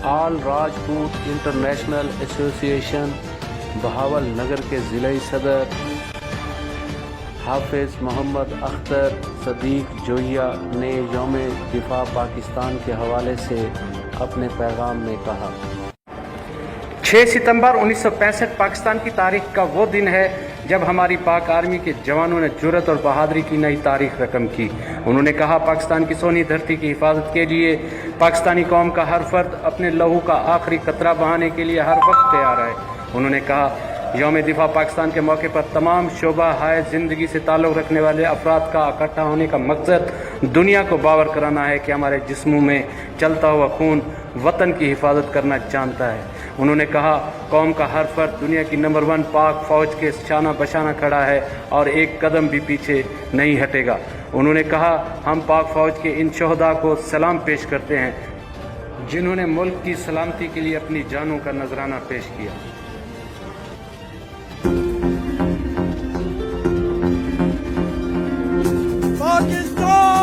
आल Rajput international association Bahawal नगर के ज़िले सदर हाफिज मोहम्मद अख्तर सदीक जोहिया ने यौम दिफा पाकिस्तान के हवाले से अपने पैगाम में कहा, 6 सितंबर 1965 पाकिस्तान की तारीख का वो दिन है जब हमारी पाक आर्मी के जवानों ने जुर्रत और बहादुरी की नई तारीख रकम की। उन्होंने कहा, पाकिस्तान की सोनी धरती की हिफाजत के लिए पाकिस्तानी कौम का हर फर्द अपने लहू का आखिरी कतरा बहाने के लिए हर वक्त तैयार है। उन्होंने कहा, यौम दिफा पाकिस्तान के मौके पर तमाम शोबा हाय ज़िंदगी से ताल्लुक़ रखने वाले अफराद का इकट्ठा होने का मकसद दुनिया को बावर कराना है कि हमारे जिस्मों में चलता हुआ खून वतन की हिफाजत करना जानता है। उन्होंने कहा, कौम का हर फर्द दुनिया की नंबर 1 पाक फ़ौज के शाना बशाना खड़ा है और एक कदम भी पीछे नहीं हटेगा। उन्होंने कहा, हम पाक फ़ौज के इन शहदा को सलाम पेश करते हैं जिन्होंने मुल्क की सलामती के लिए अपनी जानों का नजराना पेश किया। Pakistan!